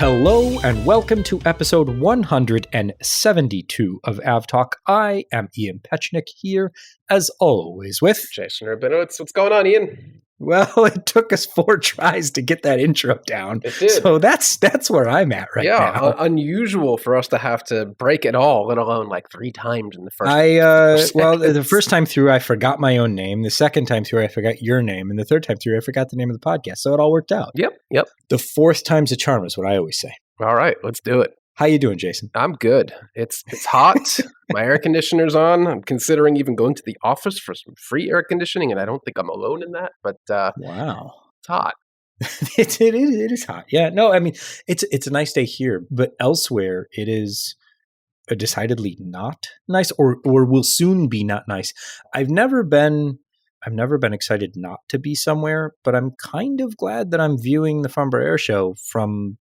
Hello and welcome to episode 172 of AvTalk. I am Ian Petchnick here, as always, with Jason Rabinowitz. What's going on, Ian? Well, it took us 4 tries to get that intro down. It did. So that's where I'm at right now. Yeah, unusual for us to have to break it all, let alone like 3 times in the first. Well, the first time through, I forgot my own name. The second time through, I forgot your name, and the third time through, I forgot the name of the podcast. So it all worked out. Yep. The 4th time's a charm is what I always say. All right, let's do it. How you doing, Jason? I'm good. It's hot. My air conditioner's on. I'm considering even going to the office for some free air conditioning, and I don't think I'm alone in that. But wow, it's hot. it is hot. Yeah, no, I mean it's a nice day here, but elsewhere it is decidedly not nice, or will soon be not nice. I've never been excited not to be somewhere, but I'm kind of glad that I'm viewing the Farnborough Air Show from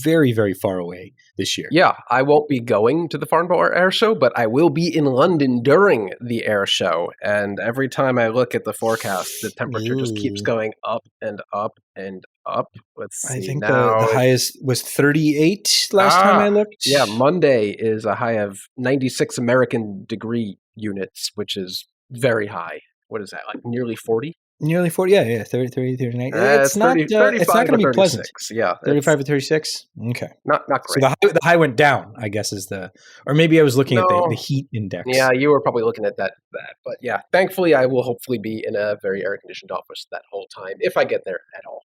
very, very far away this year. Yeah, I won't be going to the Farnborough Air Show, but I will be in London during the air show. And every time I look at the forecast, the temperature just keeps going up and up and up. Let's see. I think now. The highest was 38 last time I looked. Yeah, Monday is a high of 96 American degree units, which is very high. What is that, like nearly 40? Nearly 40, yeah, 30, 39. It's not going to be pleasant. Yeah. 35 or 36? Okay. Not great. So the high went down, I guess, or maybe I was looking at the heat index. Yeah, you were probably looking at that. But yeah, thankfully I will hopefully be in a very air-conditioned office that whole time, if I get there at all.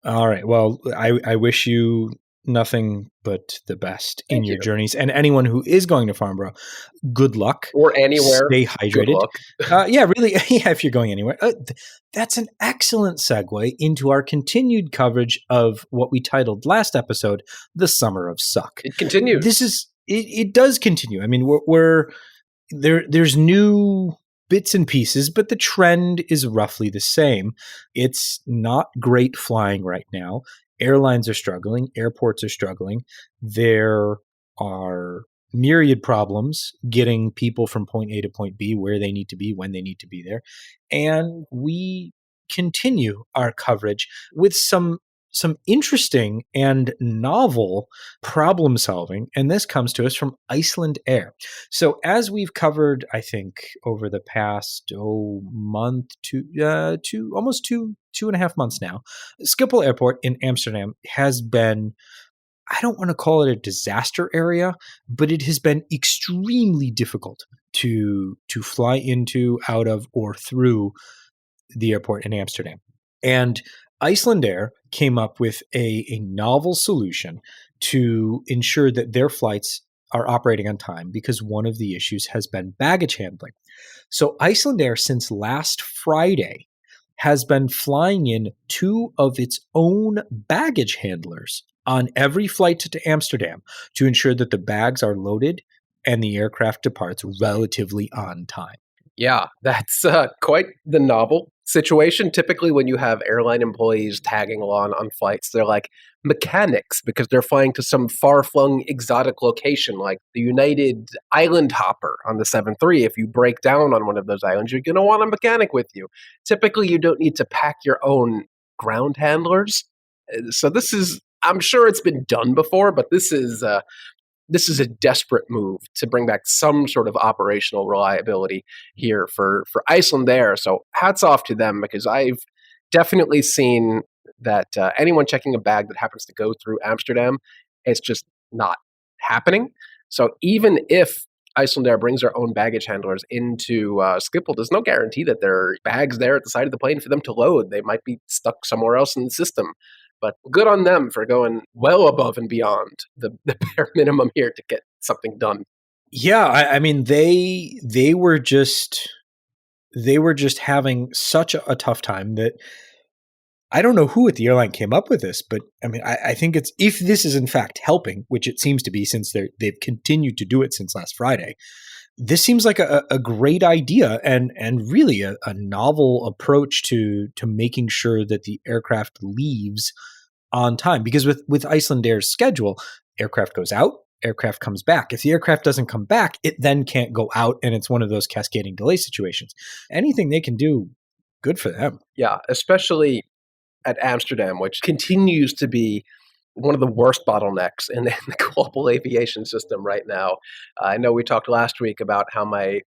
All right. Well, I wish you nothing but the best in your journeys. And anyone who is going to Farnborough, good luck. Or anywhere. Stay hydrated. Yeah, really. Yeah, if you're going anywhere. That's an excellent segue into our continued coverage of what we titled last episode, The Summer of Suck. It continues. It does continue. I mean, there's new bits and pieces, but the trend is roughly the same. It's not great flying right now. Airlines are struggling. Airports are struggling. There are myriad problems getting people from point A to point B, where they need to be, when they need to be there. And we continue our coverage with some interesting and novel problem solving. And this comes to us from Icelandair. So as we've covered, I think, over the past month, almost 2.5 months now, Schiphol Airport in Amsterdam has been, I don't want to call it a disaster area, but it has been extremely difficult to fly into, out of, or through the airport in Amsterdam. And Icelandair came up with a novel solution to ensure that their flights are operating on time, because one of the issues has been baggage handling. So Icelandair, since last Friday, has been flying in 2 of its own baggage handlers on every flight to Amsterdam to ensure that the bags are loaded and the aircraft departs relatively on time. Yeah, that's quite the novel situation. Typically, when you have airline employees tagging along on flights, they're like mechanics because they're flying to some far-flung exotic location like the United Island Hopper on the 737. If you break down on one of those islands, you're going to want a mechanic with you. Typically, you don't need to pack your own ground handlers. So this is, I'm sure it's been done before, but this is a desperate move to bring back some sort of operational reliability here for Icelandair. So hats off to them, because I've definitely seen that anyone checking a bag that happens to go through Amsterdam, it's just not happening. So even if Icelandair brings their own baggage handlers into Schiphol, there's no guarantee that there are bags there at the side of the plane for them to load. They might be stuck somewhere else in the system. But good on them for going well above and beyond the bare minimum here to get something done. Yeah, I mean they were just having such a tough time that I don't know who at the airline came up with this, but I mean I think it's, if this is in fact helping, which it seems to be since they've continued to do it since last Friday, this seems like a great idea and really a novel approach to making sure that the aircraft leaves on time. Because with Icelandair's schedule, aircraft goes out, aircraft comes back. If the aircraft doesn't come back, it then can't go out, and it's one of those cascading delay situations. Anything they can do, good for them. Yeah, especially at Amsterdam, which continues to be one of the worst bottlenecks in the global aviation system right now. I know we talked last week about how my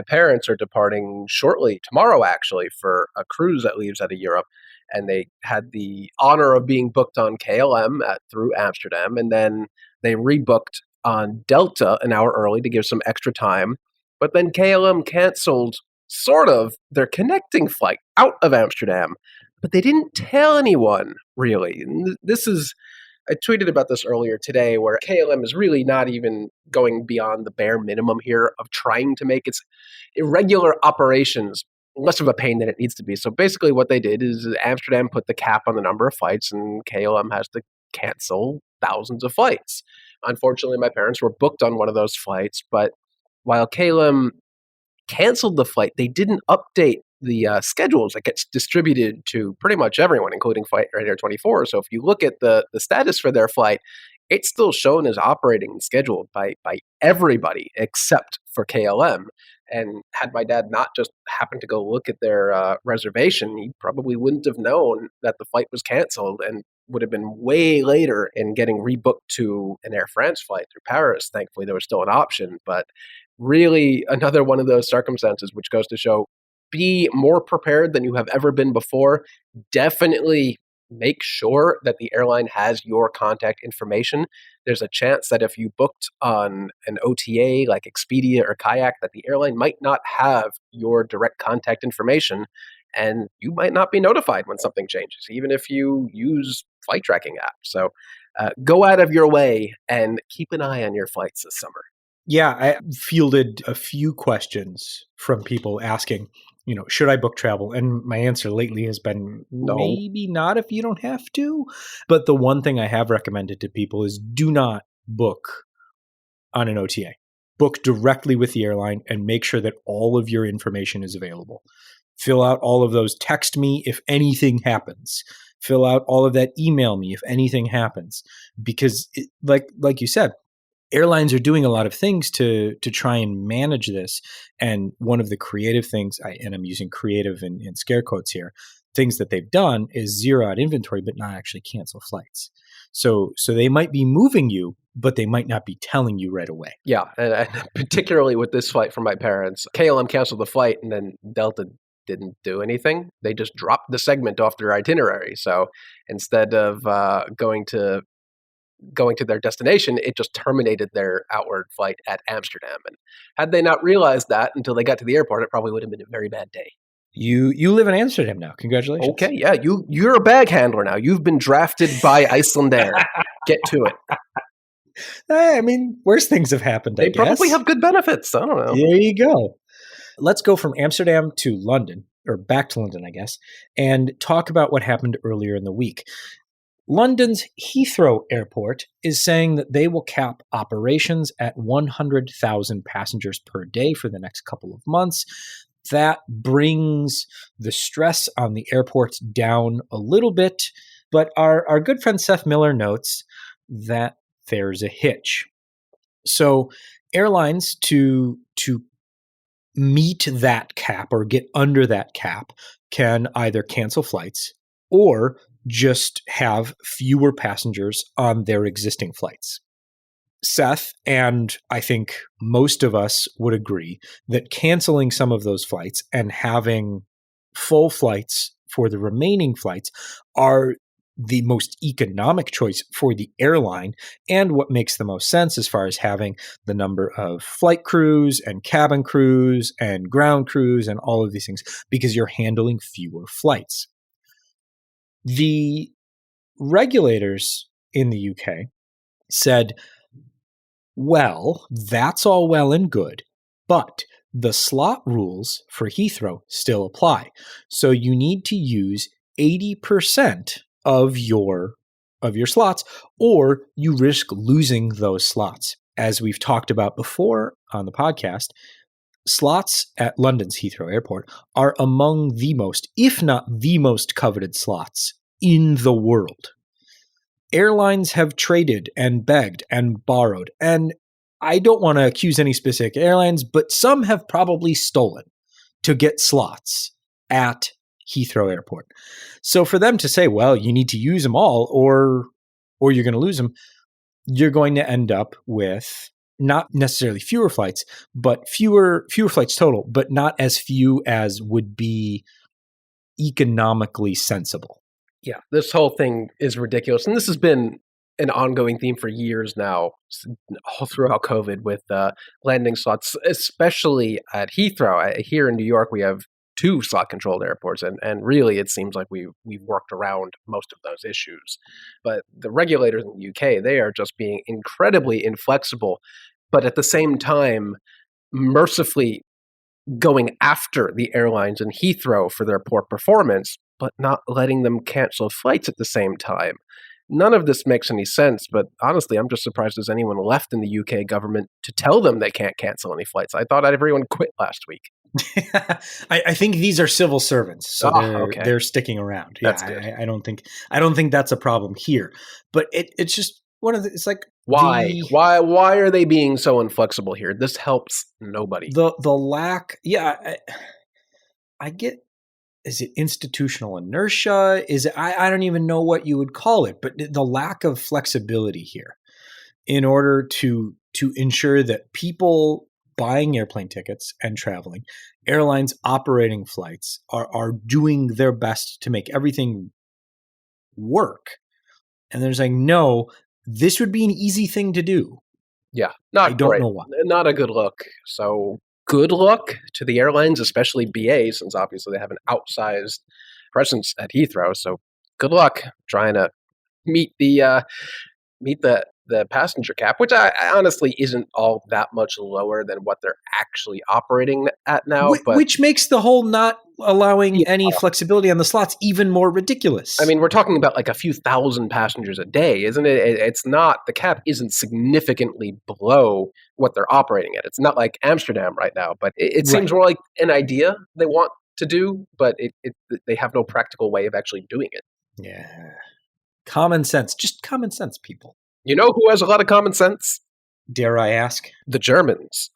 parents are departing shortly, tomorrow actually, for a cruise that leaves out of Europe. And they had the honor of being booked on KLM through Amsterdam. And then they rebooked on Delta an hour early to give some extra time. But then KLM canceled sort of their connecting flight out of Amsterdam. But they didn't tell anyone, really. And I tweeted about this earlier today, where KLM is really not even going beyond the bare minimum here of trying to make its irregular operations less of a pain than it needs to be. So basically what they did is Amsterdam put the cap on the number of flights, and KLM has to cancel thousands of flights. Unfortunately, my parents were booked on one of those flights, but while KLM canceled the flight, they didn't update the schedules that gets distributed to pretty much everyone, including Flight Radar 24. So if you look at the status for their flight, it's still shown as operating and scheduled by everybody except for KLM. And had my dad not just happened to go look at their reservation, he probably wouldn't have known that the flight was canceled and would have been way later in getting rebooked to an Air France flight through Paris. Thankfully, there was still an option. But really, another one of those circumstances which goes to show, be more prepared than you have ever been before. Definitely make sure that the airline has your contact information. There's a chance that if you booked on an OTA like Expedia or Kayak, that the airline might not have your direct contact information, and you might not be notified when something changes, even if you use flight tracking apps. So go out of your way and keep an eye on your flights this summer. Yeah, I fielded a few questions from people asking, should I book travel? And my answer lately has been No. Maybe not if you don't have to. But the one thing I have recommended to people is do not book on an OTA. Book directly with the airline and make sure that all of your information is available. Fill out all of those. Text me if anything happens. Fill out all of that. Email me if anything happens. Because like you said, airlines are doing a lot of things to try and manage this. And one of the creative things, and I'm using creative in scare quotes here, things that they've done is zero out inventory, but not actually cancel flights. So they might be moving you, but they might not be telling you right away. Yeah, and particularly with this flight from my parents, KLM canceled the flight and then Delta didn't do anything. They just dropped the segment off their itinerary. So instead of going to their destination, it just terminated their outward flight at Amsterdam. And had they not realized that until they got to the airport, it probably would have been a very bad day. You live in Amsterdam now. Congratulations. Okay, yeah, you're a bag handler now. You've been drafted by Icelandair. Get to it. I mean, worse things have happened, They probably have good benefits. I don't know. There you go. Let's go from Amsterdam to London, or back to London, I guess, and talk about what happened earlier in the week. London's Heathrow Airport is saying that they will cap operations at 100,000 passengers per day for the next couple of months. That brings the stress on the airports down a little bit, but our good friend Seth Miller notes that there's a hitch. So airlines to meet that cap or get under that cap can either cancel flights or just have fewer passengers on their existing flights. Seth, and I think most of us would agree that canceling some of those flights and having full flights for the remaining flights are the most economic choice for the airline and what makes the most sense as far as having the number of flight crews and cabin crews and ground crews and all of these things, because you're handling fewer flights. The regulators in the UK said, well, that's all well and good, but the slot rules for Heathrow still apply. So you need to use 80% of your slots, or you risk losing those slots. As we've talked about before on the podcast, slots at London's Heathrow Airport are among the most, if not the most coveted slots in the world. Airlines have traded and begged and borrowed, and I don't want to accuse any specific airlines, but some have probably stolen to get slots at Heathrow Airport. So for them to say, well, you need to use them all or or you're going to lose them, you're going to end up with not necessarily fewer flights, but fewer flights total, but not as few as would be economically sensible. Yeah, this whole thing is ridiculous. And this has been an ongoing theme for years now, all throughout COVID, with landing slots, especially at Heathrow. Here in New York, we have two slot-controlled airports, and really it seems like we've worked around most of those issues. But the regulators in the UK, they are just being incredibly inflexible, but at the same time, mercifully going after the airlines in Heathrow for their poor performance, but not letting them cancel flights at the same time. None of this makes any sense, but honestly, I'm just surprised there's anyone left in the UK government to tell them they can't cancel any flights. I thought everyone quit last week. I think these are civil servants, so Okay. they're sticking around. That's Yeah, good. I don't think that's a problem here. But it's just one of the, it's like Why? Why are they being so inflexible here? This helps nobody. the lack. Yeah, I get. Is it institutional inertia? Is it, I don't even know what you would call it, but the lack of flexibility here in order to ensure that people buying airplane tickets and traveling, airlines operating flights are doing their best to make everything work. And they're saying, no, this would be an easy thing to do. Yeah, I not don't great. know why. Not a good look. So good luck to the airlines, especially BA, since obviously they have an outsized presence at Heathrow. So good luck trying to meet the passenger cap, which I honestly isn't all that much lower than what they're actually operating at now. But Which makes the whole not allowing yeah, any flexibility on the slots even more ridiculous. I mean, we're talking about like a few thousand passengers a day, isn't it? It's not, the cap isn't significantly below what they're operating at. It's not like Amsterdam right now, but it seems Right. more like an idea they want to do, but they have no practical way of actually doing it. Yeah. Common sense. Just common sense, people. You know who has a lot of common sense? Dare I ask? The Germans.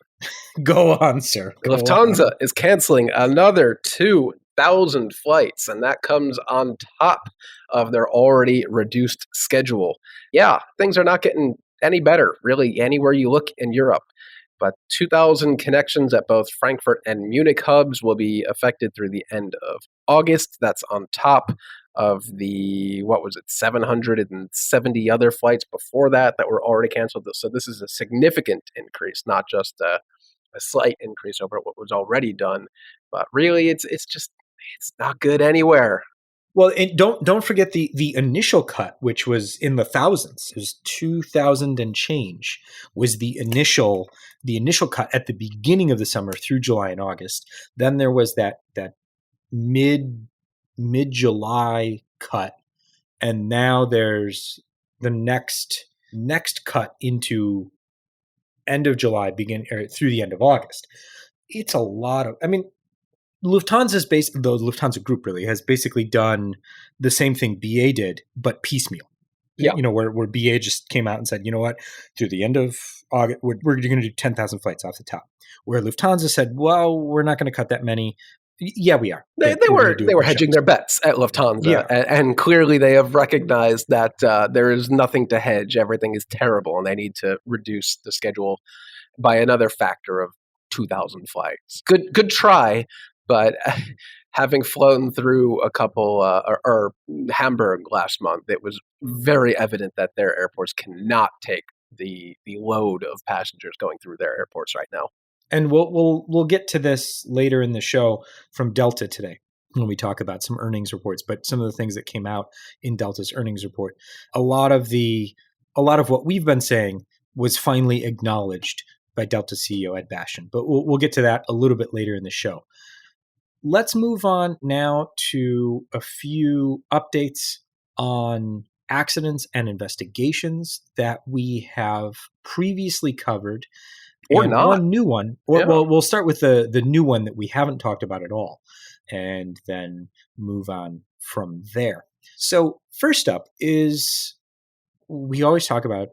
Go on, sir. Go Lufthansa on. is canceling another 2,000 flights, and that comes on top of their already reduced schedule. Yeah, things are not getting any better, really, anywhere you look in Europe. But 2,000 connections at both Frankfurt and Munich hubs will be affected through the end of August. That's on top of the, 770 other flights before that were already canceled. So this is a significant increase, not just a slight increase over what was already done. But really, it's not good anywhere. Well, and don't forget the initial cut, which was in the thousands. It was 2,000 and change was the initial cut at the beginning of the summer through July and August. Then there was that mid July cut, and now there's the next cut into end of July, through the end of August. It's a lot of. I mean, the Lufthansa Group really has basically done the same thing BA did, but piecemeal. Yeah. You know, where BA just came out and said, you know what, through the end of August, we're going to do 10,000 flights off the top. Where Lufthansa said, well, we're not going to cut that many. Yeah, we are. They were hedging their bets at Lufthansa, Yeah. and clearly they have recognized that there is nothing to hedge. Everything is terrible, and they need to reduce the schedule by another factor of 2,000 flights. Good try, but having flown through a couple or Hamburg last month, it was very evident that their airports cannot take the load of passengers going through their airports right now. And we'll get to this later in the show from Delta today when we talk about some earnings reports. But some of the things that came out in Delta's earnings report, a lot of what we've been saying was finally acknowledged by Delta CEO Ed Bastian. But we'll get to that a little bit later in the show. Let's move on now to a few updates on accidents and investigations that we have previously covered. Or and not. one new one, well, we'll start with the new one that we haven't talked about at all, and then move on from there. So first up is, we always talk about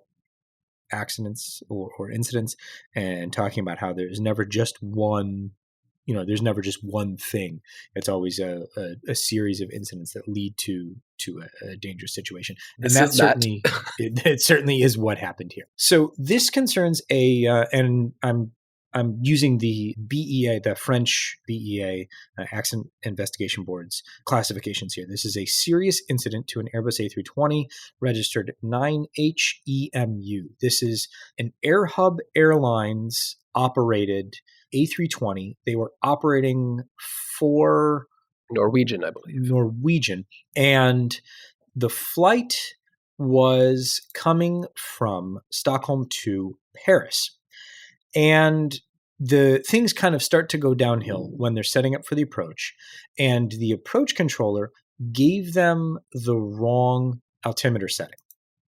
accidents or incidents and talking about how there's never just one there's never just one thing. It's always a series of incidents that lead to a dangerous situation. And This is that. it certainly is what happened here. So this concerns and I'm using the BEA, the French BEA, Accident Investigation Board's classifications here. This is a serious incident to an Airbus A320 registered 9HEMU. This is an AirHub Airlines operated A320. They were operating for Norwegian, I believe. Norwegian. And the flight was coming from Stockholm to Paris. And the things kind of start to go downhill when they're setting up for the approach. And the approach controller gave them the wrong altimeter setting.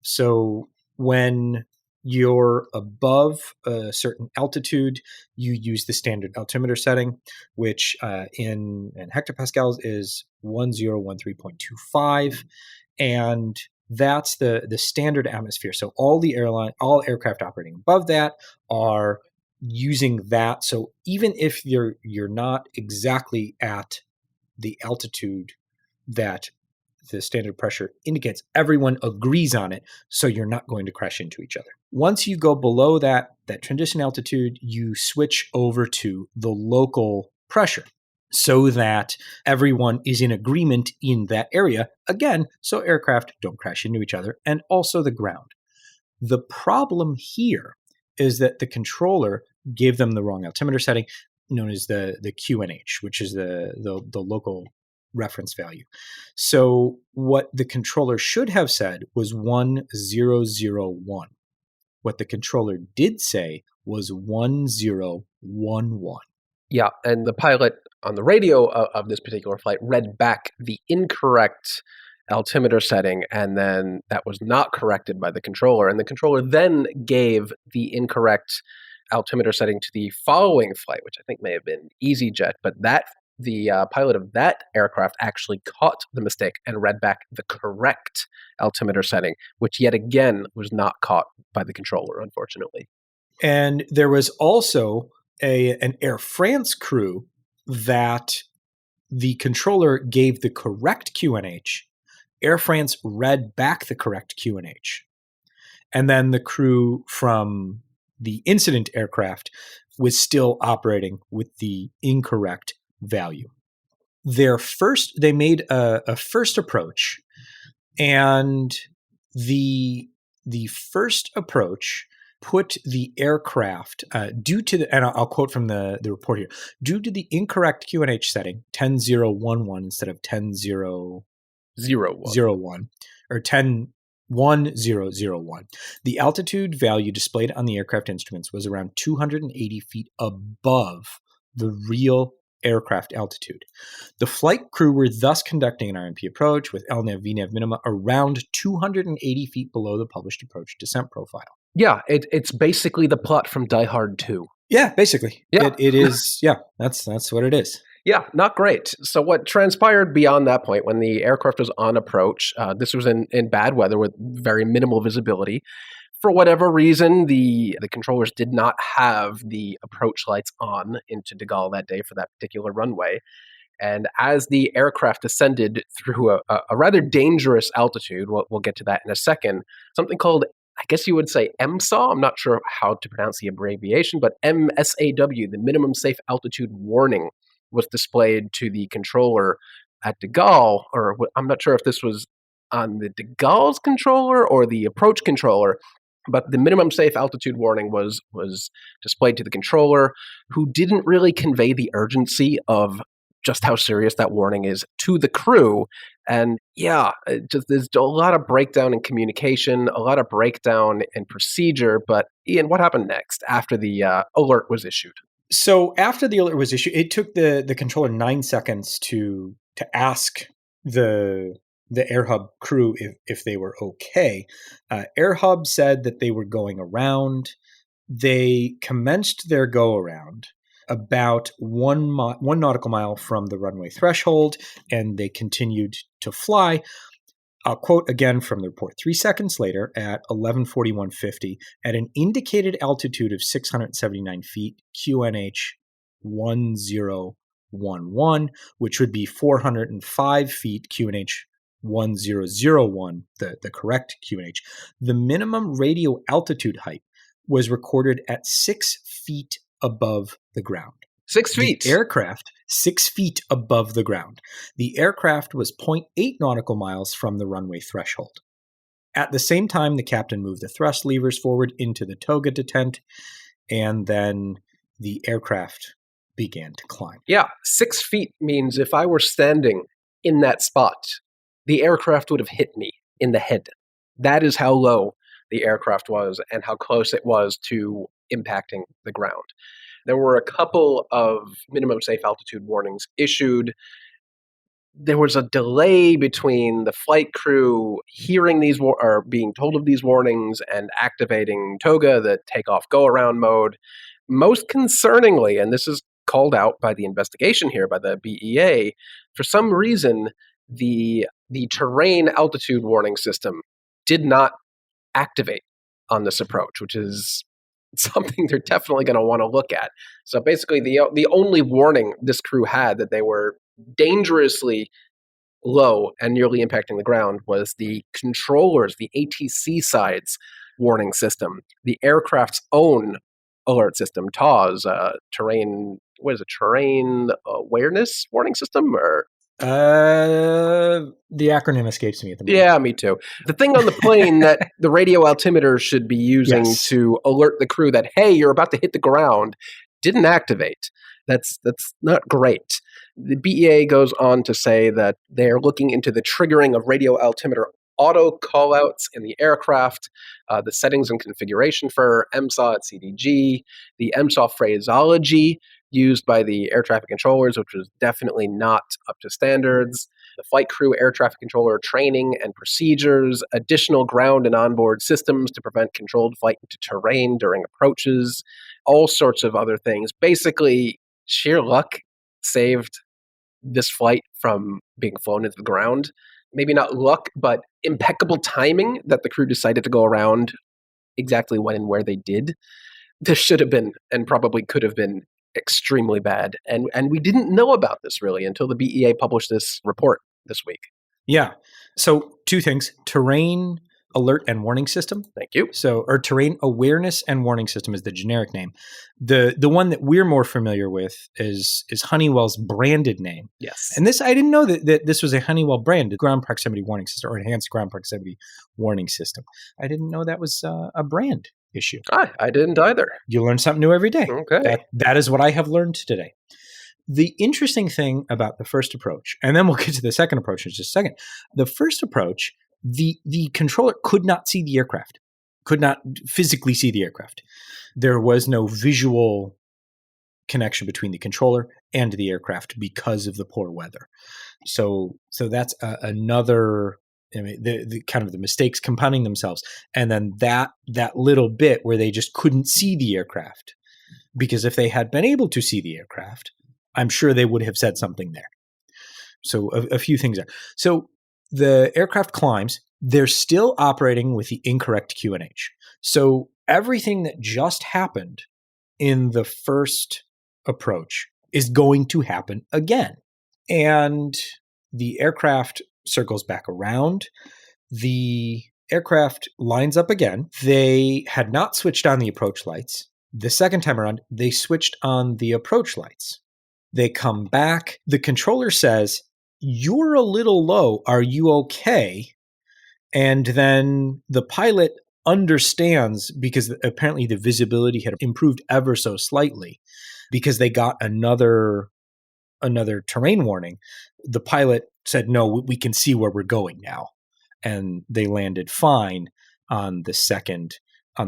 So when you're above a certain altitude, you use the standard altimeter setting, which in hectopascals is 1013.25. And that's the standard atmosphere. So all aircraft operating above that are using that. So even if you're not exactly at the altitude that the standard pressure indicates, everyone agrees on it, so you're not going to crash into each other. Once you go below that transition altitude, you switch over to the local pressure so that everyone is in agreement in that area, again, so aircraft don't crash into each other, and also the ground. The problem here is that the controller gave them the wrong altimeter setting, known as the QNH, which is the local reference value. So what the controller should have said was 1001. What the controller did say was 1011. Yeah, and the pilot on the radio of this particular flight read back the incorrect altimeter setting, and then that was not corrected by the controller. And the controller then gave the incorrect altimeter setting to the following flight, which I think may have been EasyJet, but the pilot of that aircraft actually caught the mistake and read back the correct altimeter setting, which yet again was not caught by the controller, unfortunately. And there was also an Air France crew that the controller gave the correct QNH. Air France read back the correct QNH. And then the crew from the incident aircraft was still operating with the incorrect value. They made a first approach, and the first approach put the aircraft due to and I'll quote from the report here, due to the incorrect QNH setting 10.011 instead of 10.001 or 10.1001. The altitude value displayed on the aircraft instruments was around 280 feet above the real aircraft altitude. The flight crew were thus conducting an RMP approach with LNAV VNAV minima around 280 feet below the published approach descent profile. Yeah, it's basically the plot from Die Hard 2. Yeah, basically. Yeah. It is. Yeah, that's what it is. Yeah, not great. So what transpired beyond that point, when the aircraft was on approach, this was in bad weather with very minimal visibility. For whatever reason, the controllers did not have the approach lights on into De Gaulle that day for that particular runway. And as the aircraft ascended through a rather dangerous altitude, we'll get to that in a second, something called, I guess you would say MSAW, I'm not sure how to pronounce the abbreviation, but MSAW, the minimum safe altitude warning, was displayed to the controller at De Gaulle, or I'm not sure if this was on the De Gaulle's controller or the approach controller, but the minimum safe altitude warning was displayed to the controller, who didn't really convey the urgency of just how serious that warning is to the crew. And yeah, there's a lot of breakdown in communication, a lot of breakdown in procedure. But Ian, what happened next after the alert was issued? So after the alert was issued, it took the controller 9 seconds to ask the AirHub crew if they were okay. AirHub said that they were going around. They commenced their go around about one nautical mile from the runway threshold, and they continued to fly. I'll quote again from the report. 3 seconds later, at 11:41:50, at an indicated altitude of 679 feet, QNH 1011, which would be 405 feet QNH 1001, the correct QNH. The minimum radio altitude height was recorded at 6 feet above the ground. 6 feet. The aircraft, 6 feet above the ground. The aircraft was 0.8 nautical miles from the runway threshold. At the same time, the captain moved the thrust levers forward into the toga detent, and then the aircraft began to climb. Yeah, 6 feet means if I were standing in that spot, the aircraft would have hit me in the head. That is how low the aircraft was and how close it was to impacting the ground. There were a couple of minimum safe altitude warnings issued. There was a delay between the flight crew hearing these or being told of these warnings and activating toga, the takeoff go around mode. Most concerningly, and this is called out by the investigation here by the BEA, for some reason the terrain altitude warning system did not activate on this approach, which is something they're definitely going to want to look at. So basically, the only warning this crew had that they were dangerously low and nearly impacting the ground was the controllers, the ATC side's warning system, the aircraft's own alert system, TAWS, terrain awareness warning system, or the acronym escapes me at the moment. Yeah, me too. The thing on the plane that the radio altimeter should be using to alert the crew that, hey, you're about to hit the ground, didn't activate. That's not great. The BEA goes on to say that they're looking into the triggering of radio altimeter auto callouts in the aircraft, the settings and configuration for MSAW at CDG, the MSAW phraseology used by the air traffic controllers, which was definitely not up to standards, the flight crew air traffic controller training and procedures, additional ground and onboard systems to prevent controlled flight into terrain during approaches, all sorts of other things. Basically, sheer luck saved this flight from being flown into the ground. Maybe not luck, but impeccable timing that the crew decided to go around exactly when and where they did. This should have been, and probably could have been, extremely bad. And we didn't know about this really until the BEA published this report this week. Yeah. So 2 things: terrain alert and warning system. Thank you. So, or terrain awareness and warning system is the generic name. The one that we're more familiar with is Honeywell's branded name. Yes. And this, I didn't know that this was a Honeywell branded ground proximity warning system or enhanced ground proximity warning system. I didn't know that was a brand issue. I didn't either. You learn something new every day. Okay. That is what I have learned today. The interesting thing about the first approach, and then we'll get to the second approach in just a second. The first approach, the controller could not see the aircraft, could not physically see the aircraft. There was no visual connection between the controller and the aircraft because of the poor weather. So that's another, I mean, the kind of the mistakes compounding themselves. And then that little bit where they just couldn't see the aircraft, because if they had been able to see the aircraft, I'm sure they would have said something there. So a few things there. So the aircraft climbs, they're still operating with the incorrect QNH. So everything that just happened in the first approach is going to happen again. And the aircraft circles back around. The aircraft lines up again. They had not switched on the approach lights. The second time around, they switched on the approach lights. They come back. The controller says, "You're a little low. Are you okay?" And then the pilot understands, because apparently the visibility had improved ever so slightly because they got another terrain warning. The pilot said, "No, we can see where we're going now." And they landed fine on the second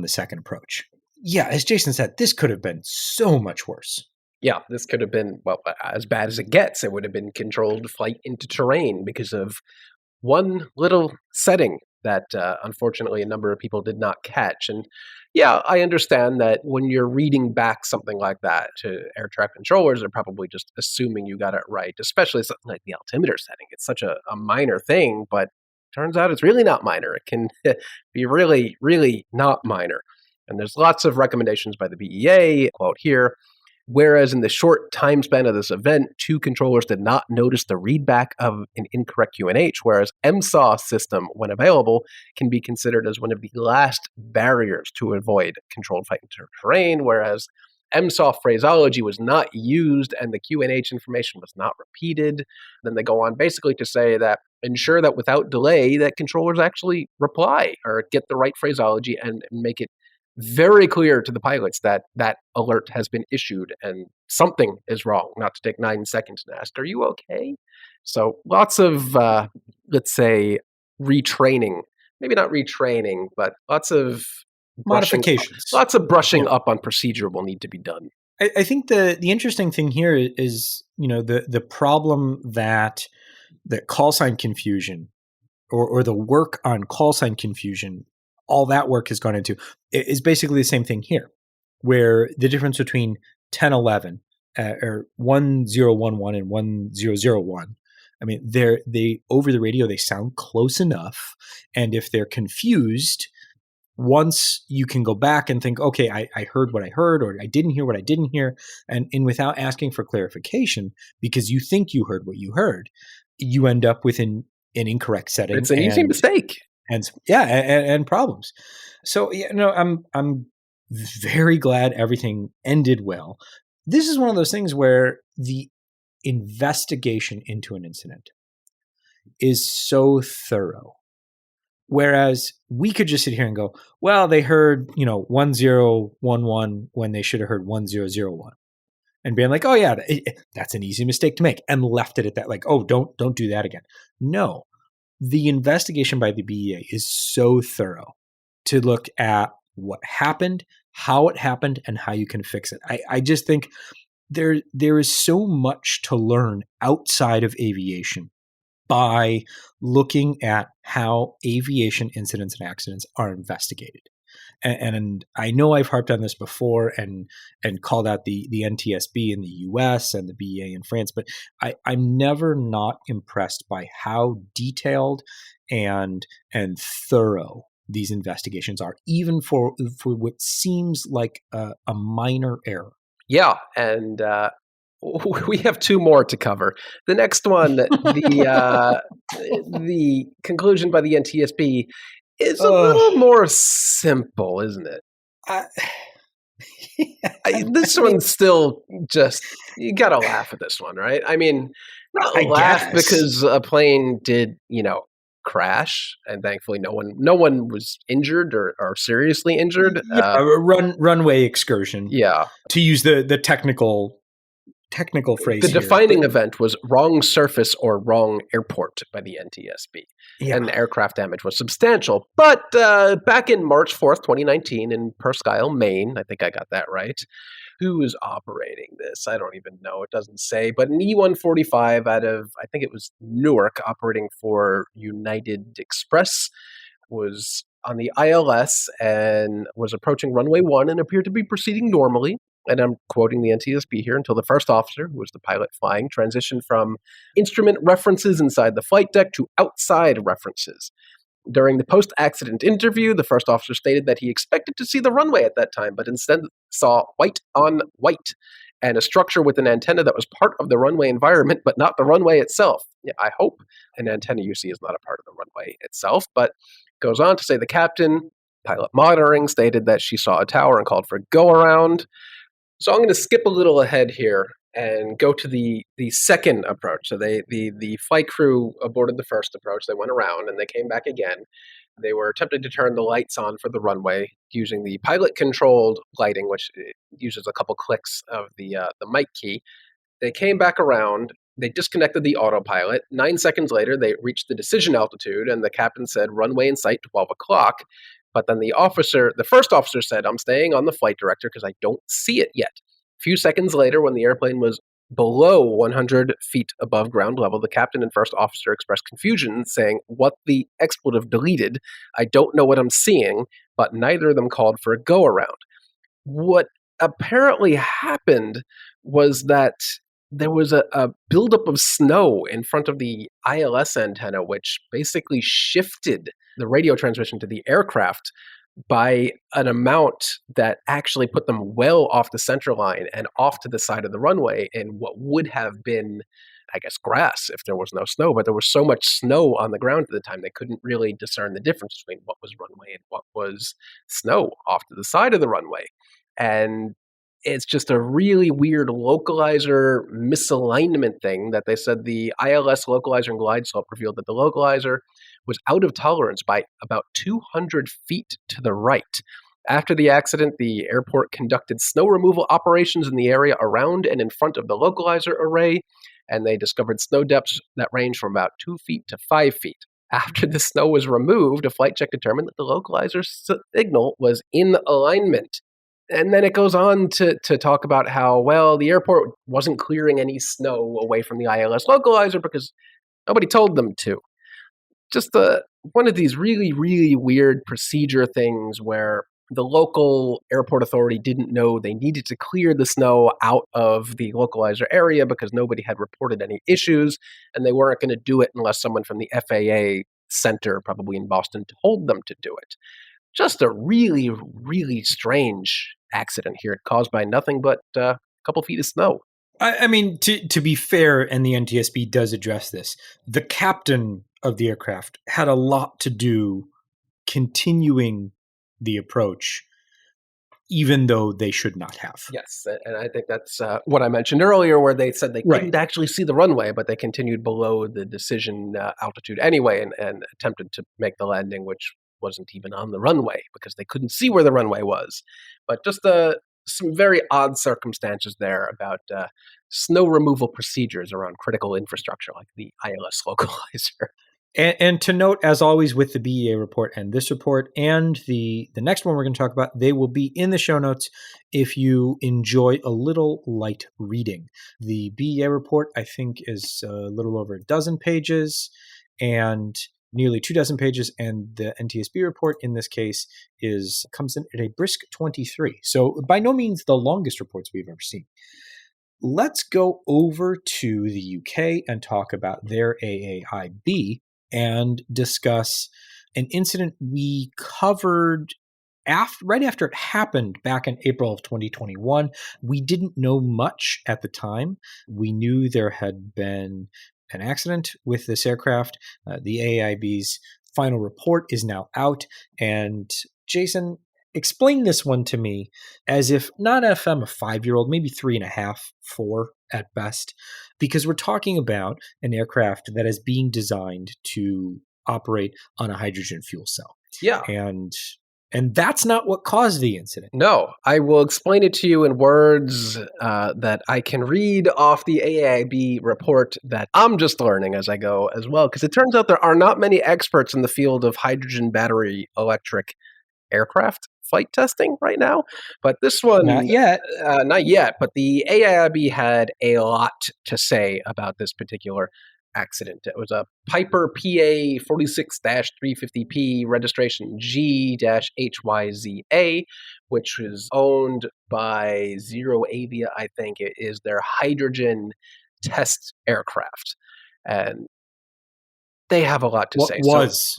approach. Yeah, as Jason said, this could have been so much worse. Yeah, this could have been, well, as bad as it gets. It would have been controlled flight into terrain because of one little setting that unfortunately a number of people did not catch. And yeah, I understand that when you're reading back something like that to air traffic controllers, they're probably just assuming you got it right, especially something like the altimeter setting. It's such a minor thing, but turns out it's really not minor. It can be really, really not minor. And there's lots of recommendations by the BEA, quote here, Whereas in the short time span of this event, 2 controllers did not notice the readback of an incorrect UNH, whereas MSAW system, when available, can be considered as one of the last barriers to avoid controlled fight terrain, whereas MSAW phraseology was not used and the QNH information was not repeated. Then they go on basically to say that ensure that without delay that controllers actually reply or get the right phraseology and make it very clear to the pilots that that alert has been issued and something is wrong, not to take 9 seconds and ask, are you okay? So lots of, let's say, retraining. Maybe not retraining, but lots of Modifications. Lots of brushing up on procedure will need to be done. I think the interesting thing here is, the problem that call sign confusion or the work on call sign confusion, all that work has gone into is basically the same thing here, where the difference between 1011 or 1011 and 1001, I mean, they over the radio, they sound close enough. And if they're confused, once you can go back and think, okay, I heard what I heard, or I didn't hear what I didn't hear, and without asking for clarification, because you think you heard what you heard, you end up with an incorrect setting. It's an easy mistake. And problems. So I'm very glad everything ended well. This is one of those things where the investigation into an incident is so thorough. Whereas we could just sit here and go, well, they heard, 1011 when they should have heard 1001. And being like, oh yeah, that's an easy mistake to make, and left it at that. Like, oh, don't do that again. No, the investigation by the BEA is so thorough to look at what happened, how it happened, and how you can fix it. I just think there is so much to learn outside of aviation by looking at how aviation incidents and accidents are investigated. And I know I've harped on this before and called out the NTSB in the US and the BEA in France, but I'm never not impressed by how detailed and thorough these investigations are, even for what seems like a minor error. Yeah, and we have 2 more to cover. The next one, the conclusion by the NTSB is a little more simple, isn't it? This one's still just, you gotta laugh at this one, right? I mean, not laugh because a plane did, crash, and thankfully no one was injured or seriously injured. A runway excursion. Yeah, to use the technical phrase. The defining event was wrong surface or wrong airport by the NTSB. Yeah. And aircraft damage was substantial. But back in March 4th, 2019 in Presque Isle, Maine, I think I got that right, who was operating this? I don't even know. It doesn't say. But an E-145 out of, I think it was Newark, operating for United Express, was on the ILS and was approaching runway 1 and appeared to be proceeding normally. And I'm quoting the NTSB here, until the first officer, who was the pilot flying, transitioned from instrument references inside the flight deck to outside references. During the post-accident interview, the first officer stated that he expected to see the runway at that time, but instead saw white on white and a structure with an antenna that was part of the runway environment, but not the runway itself. Yeah, I hope an antenna you see is not a part of the runway itself, but goes on to say the captain, pilot monitoring, stated that she saw a tower and called for a go-around. So I'm going to skip a little ahead here and go to the second approach. So the flight crew aborted the first approach. They went around and they came back again. They were attempting to turn the lights on for the runway using the pilot-controlled lighting, which uses a couple clicks of the mic key. They came back around. They disconnected the autopilot. 9 seconds later, they reached the decision altitude, and the captain said, runway in sight, 12 o'clock. But then the first officer said, I'm staying on the flight director because I don't see it yet. A few seconds later, when the airplane was below 100 feet above ground level, the captain and first officer expressed confusion, saying, what the expletive deleted, I don't know what I'm seeing, but neither of them called for a go-around. What apparently happened was that there was a buildup of snow in front of the ILS antenna, which basically shifted the radio transmission to the aircraft by an amount that actually put them well off the center line and off to the side of the runway in what would have been, I guess, grass if there was no snow. But there was so much snow on the ground at the time, they couldn't really discern the difference between what was runway and what was snow off to the side of the runway. And it's just a really weird localizer misalignment thing that they said the ILS localizer and glide slope revealed that the localizer was out of tolerance by about 200 feet to the right. After the accident, the airport conducted snow removal operations in the area around and in front of the localizer array, and they discovered snow depths that range from about 2 feet to 5 feet. After the snow was removed, a flight check determined that the localizer signal was in alignment. And then it goes on to talk about how, well, the airport wasn't clearing any snow away from the ILS localizer because nobody told them to. Just one of these really, really weird procedure things where the local airport authority didn't know they needed to clear the snow out of the localizer area because nobody had reported any issues, and they weren't going to do it unless someone from the FAA center, probably in Boston, told them to do it. Just a really, really strange accident here, caused by nothing but a couple feet of snow. I mean, to be fair, and the NTSB does address this, the captain of the aircraft had a lot to do continuing the approach, even though they should not have. Yes, and I think that's what I mentioned earlier, where they said they couldn't actually see the runway, but they continued below the decision altitude anyway and attempted to make the landing, which wasn't even on the runway because they couldn't see where the runway was. But just some very odd circumstances there about snow removal procedures around critical infrastructure like the ILS localizer. And to note, as always, with the BEA report and this report and the next one we're going to talk about, they will be in the show notes if you enjoy a little light reading. The BEA report, I think, is a little over a dozen pages and nearly 24 pages, and the NTSB report in this case comes in at a brisk 23. So by no means the longest reports we've ever seen. Let's go over to the UK and talk about their AAIB and discuss an incident we covered right after it happened back in April of 2021. We didn't know much at the time. We knew there had been an accident with this aircraft. The AAIB's final report is now out. And Jason, explain this one to me as if not if I'm a 5-year-old, maybe 3.5, 4 at best, because we're talking about an aircraft that is being designed to operate on a hydrogen fuel cell. Yeah. And that's not what caused the incident. No, I will explain it to you in words that I can read off the AAIB report that I'm just learning as I go as well, because it turns out there are not many experts in the field of hydrogen battery electric aircraft flight testing right now. But this one... Not yet. Not yet, but the AIB had a lot to say about this particular accident. It was a Piper PA 46-350P registration G-HYZA, which is owned by Zero Avia, I think. It is their hydrogen test aircraft. And they have a lot to say. Was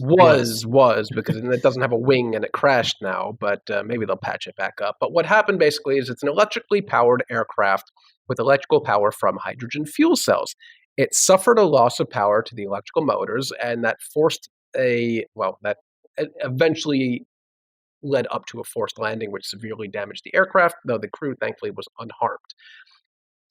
Because it doesn't have a wing and it crashed now, but maybe they'll patch it back up. But what happened basically is it's an electrically powered aircraft with electrical power from hydrogen fuel cells. It suffered a loss of power to the electrical motors, and that that eventually led up to a forced landing, which severely damaged the aircraft, though the crew thankfully was unharmed.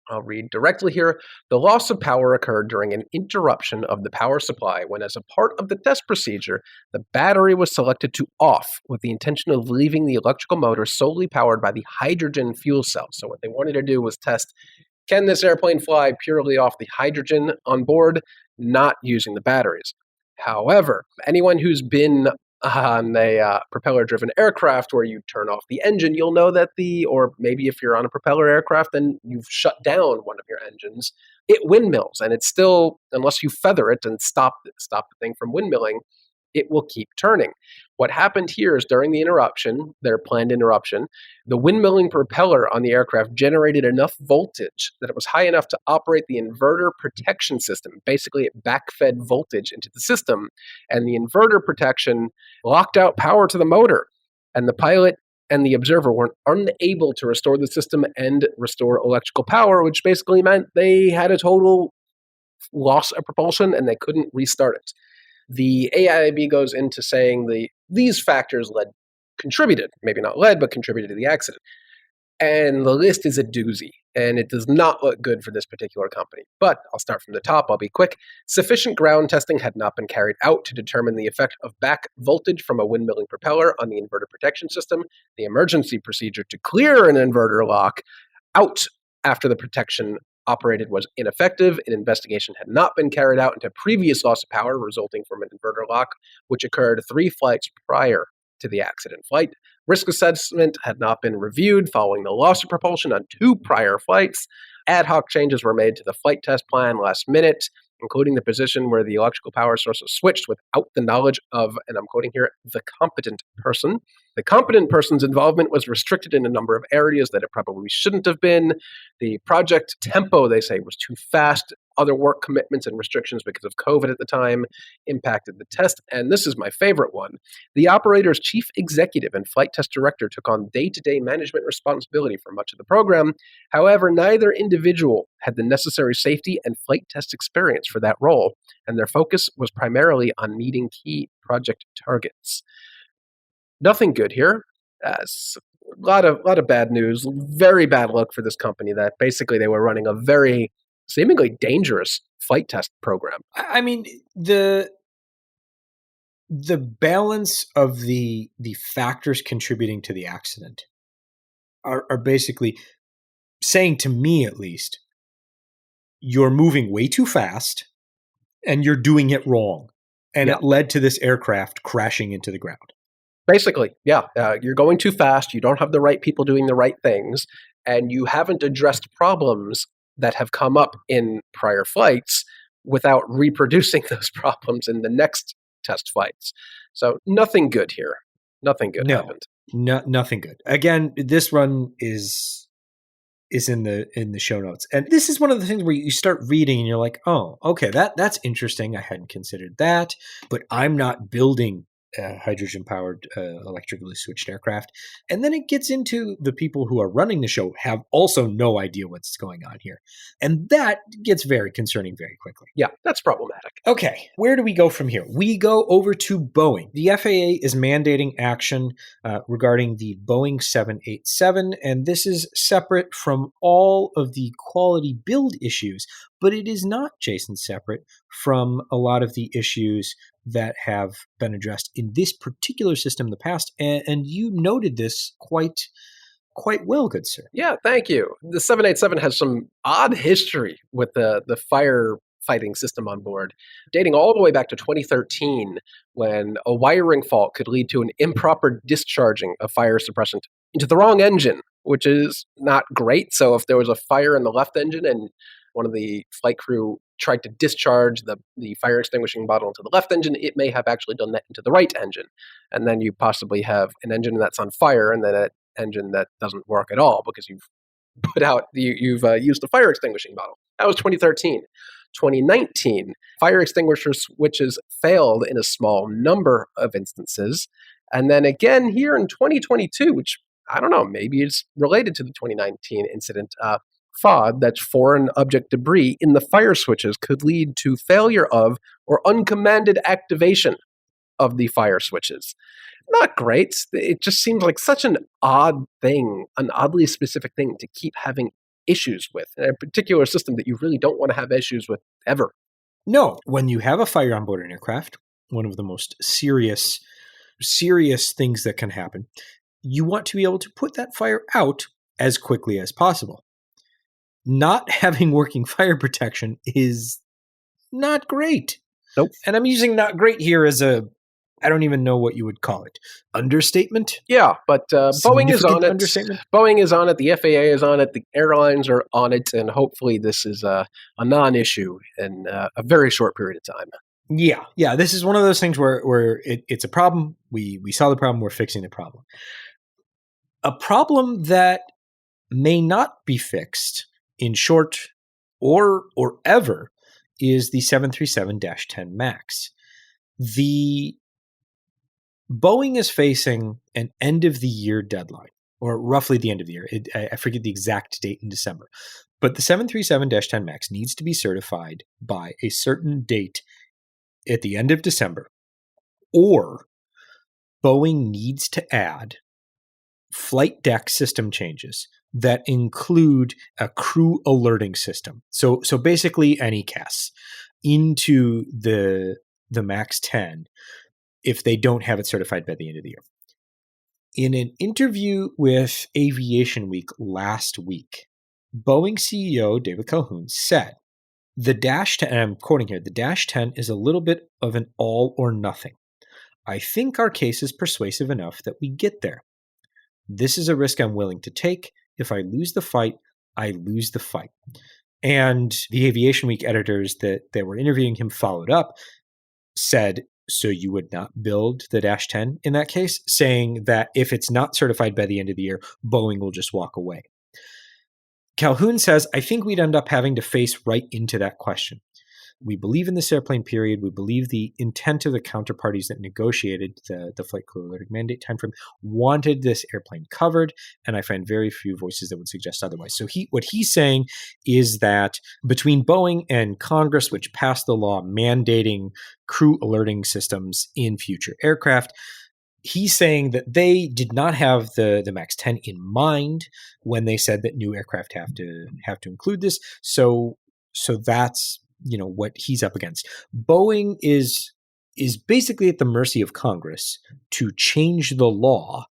I'll read directly here. The loss of power occurred during an interruption of the power supply when, as a part of the test procedure, the battery was selected to off with the intention of leaving the electrical motor solely powered by the hydrogen fuel cell. So what they wanted to do was test, can this airplane fly purely off the hydrogen on board, not using the batteries? However, anyone who's been on a propeller-driven aircraft where you turn off the engine, you'll know that or maybe if you're on a propeller aircraft and you've shut down one of your engines, it windmills, and it's still, unless you feather it and stop the thing from windmilling, it will keep turning. What happened here is during the interruption, their planned interruption, the windmilling propeller on the aircraft generated enough voltage that it was high enough to operate the inverter protection system. Basically, it backfed voltage into the system, and the inverter protection locked out power to the motor. And the pilot and the observer were unable to restore the system and restore electrical power, which basically meant they had a total loss of propulsion and they couldn't restart it. The AIB goes into saying these factors contributed, maybe not led, but contributed to the accident. And the list is a doozy, and it does not look good for this particular company. But I'll start from the top, I'll be quick. Sufficient ground testing had not been carried out to determine the effect of back voltage from a windmilling propeller on the inverter protection system. The emergency procedure to clear an inverter lock out after the protection operated was ineffective. An investigation had not been carried out into previous loss of power resulting from an inverter lock, which occurred 3 flights prior to the accident flight. Risk assessment had not been reviewed following the loss of propulsion on 2 prior flights. Ad hoc changes were made to the flight test plan last minute, including the position where the electrical power source was switched without the knowledge of, and I'm quoting here, the competent person. The competent person's involvement was restricted in a number of areas that it probably shouldn't have been. The project tempo, they say, was too fast. Other work commitments and restrictions because of COVID at the time impacted the test. And this is my favorite one. The operator's chief executive and flight test director took on day-to-day management responsibility for much of the program. However, neither individual had the necessary safety and flight test experience for that role, and their focus was primarily on meeting key project targets. Nothing good here. A lot of bad news. Very bad look for this company that basically they were running a very seemingly dangerous flight test program. I mean, the balance of the factors contributing to the accident are basically saying, to me at least, you're moving way too fast and you're doing it wrong. And It led to this aircraft crashing into the ground. Basically, yeah. You're going too fast. You don't have the right people doing the right things. And you haven't addressed problems that have come up in prior flights without reproducing those problems in the next test flights. So nothing good here. Nothing good happened. Nothing good. Again, this run is in the show notes. And this is one of the things where you start reading and you're like, oh, okay, that's interesting. I hadn't considered that, but I'm not building hydrogen-powered electrically switched aircraft. And then it gets into the people who are running the show have also no idea what's going on here. And that gets very concerning very quickly. Yeah, that's problematic. Okay, where do we go from here? We go over to Boeing. The FAA is mandating action regarding the Boeing 787, and this is separate from all of the quality build issues, but it is not, Jason, separate from a lot of the issues that have been addressed in this particular system in the past. And you noted this quite well, good sir. Yeah, thank you. The 787 has some odd history with the firefighting system on board, dating all the way back to 2013, when a wiring fault could lead to an improper discharging of fire suppressant into the wrong engine, which is not great. So if there was a fire in the left engine and one of the flight crew tried to discharge the fire extinguishing bottle into the left engine, it may have actually done that into the right engine. And then you possibly have an engine that's on fire and then an engine that doesn't work at all because you've used the fire extinguishing bottle. That was 2013. 2019, fire extinguisher switches failed in a small number of instances. And then again here in 2022, which I don't know, maybe it's related to the 2019 incident, FOD, that's foreign object debris, in the fire switches could lead to failure of or uncommanded activation of the fire switches. Not great. It just seems like such an odd thing, an oddly specific thing to keep having issues with, in a particular system that you really don't want to have issues with ever. No, when you have a fire on board an aircraft, one of the most serious things that can happen, you want to be able to put that fire out as quickly as possible. Not having working fire protection is not great. Nope. And I'm using not great here as I don't even know what you would call it. Understatement? Yeah, but Boeing is on it. Understatement? Boeing is on it. The FAA is on it. The airlines are on it. And hopefully this is a non-issue in a very short period of time. Yeah. This is one of those things where it's a problem. We saw the problem. We're fixing the problem. A problem that may not be fixed in short or ever is the 737-10 MAX. The Boeing is facing an end of the year deadline, or roughly the end of the year. I forget the exact date in December. But the 737-10 MAX needs to be certified by a certain date at the end of December, or Boeing needs to add flight deck system changes that include a crew alerting system. So basically NECAS into the MAX 10 if they don't have it certified by the end of the year. In an interview with Aviation Week last week, Boeing CEO David Calhoun said, the Dash 10, and I'm quoting here, the Dash 10 is a little bit of an all or nothing. I think our case is persuasive enough that we get there. This is a risk I'm willing to take. If I lose the fight, I lose the fight. And the Aviation Week editors that were interviewing him followed up, said, so you would not build the Dash 10 in that case, saying that if it's not certified by the end of the year, Boeing will just walk away. Calhoun says, I think we'd end up having to face right into that question. We believe in this airplane period. We believe the intent of the counterparties that negotiated the flight crew alerting mandate timeframe wanted this airplane covered, and I find very few voices that would suggest otherwise. So what he's saying is that between Boeing and Congress, which passed the law mandating crew alerting systems in future aircraft, he's saying that they did not have the MAX 10 in mind when they said that new aircraft have to include this. So that's what he's up against. Boeing is basically at the mercy of Congress to change the law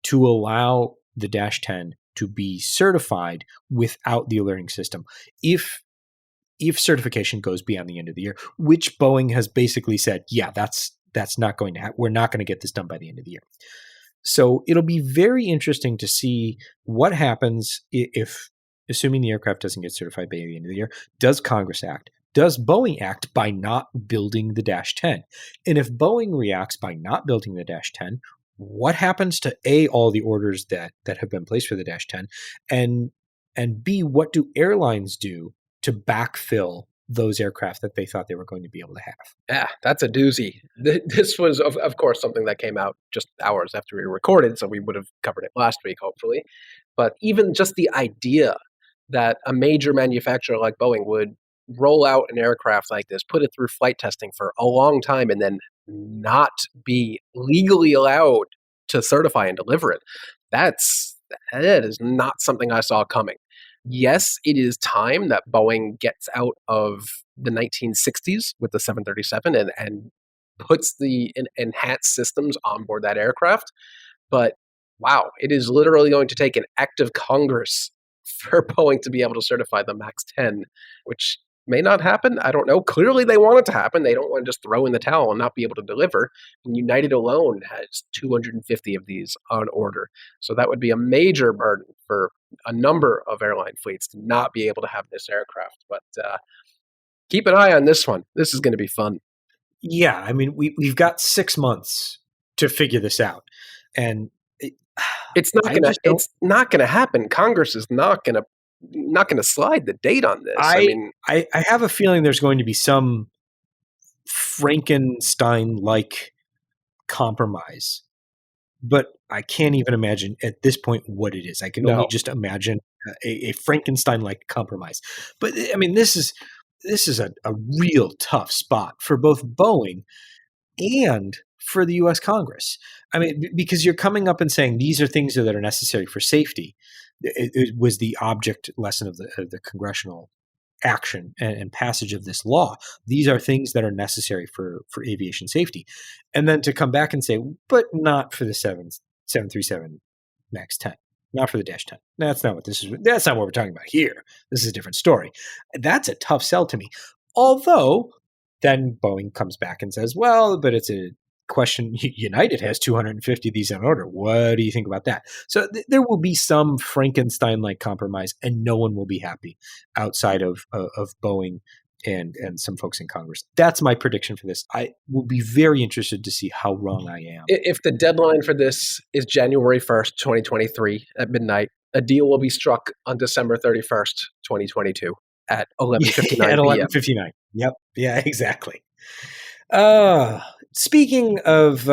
to allow the Dash 10 to be certified without the alerting system. If certification goes beyond the end of the year, which Boeing has basically said, yeah, that's not going to happen. We're not going to get this done by the end of the year. So it'll be very interesting to see what happens if, assuming the aircraft doesn't get certified by the end of the year, does Congress act? Does Boeing act by not building the Dash 10? And if Boeing reacts by not building the Dash 10, what happens to A, all the orders that have been placed for the Dash 10, and B, what do airlines do to backfill those aircraft that they thought they were going to be able to have? Yeah, that's a doozy. This was, of course, something that came out just hours after we recorded, so we would have covered it last week, hopefully. But even just the idea that a major manufacturer like Boeing would roll out an aircraft like this, put it through flight testing for a long time, and then not be legally allowed to certify and deliver it, that is not something I saw coming. Yes, it is time that Boeing gets out of the 1960s with the 737 and puts the enhanced systems on board that aircraft. But wow, it is literally going to take an act of Congress for Boeing to be able to certify the MAX 10, which may not happen. I don't know. Clearly, they want it to happen. They don't want to just throw in the towel and not be able to deliver. And United alone has 250 of these on order. So that would be a major burden for a number of airline fleets to not be able to have this aircraft. But keep an eye on this one. This is going to be fun. Yeah, I mean, we've got 6 months to figure this out, and it's not going to happen. Congress is not going to slide the date on this. I have a feeling there's going to be some Frankenstein-like compromise, but I can't even imagine at this point what it is. I can only just imagine a Frankenstein-like compromise. But I mean, this is a real tough spot for both Boeing and for the U.S. Congress. I mean, because you're coming up and saying these are things that are necessary for safety. It was the object lesson of the congressional action and passage of this law. These are things that are necessary for aviation safety. And then to come back and say, but not for the 737 MAX 10, not for the Dash 10. That's not what this is. That's not what we're talking about here. This is a different story. That's a tough sell to me. Although then Boeing comes back and says, well, but it's a question. United has 250 of these on order. What do you think about that? So there will be some Frankenstein-like compromise, and no one will be happy outside of Boeing and some folks in Congress. That's my prediction for this. I will be very interested to see how wrong I am. If the deadline for this is January 1st, 2023 at midnight, a deal will be struck on December 31st, 2022 at 11:59 at 11:59. Yep. Yeah, exactly. Speaking of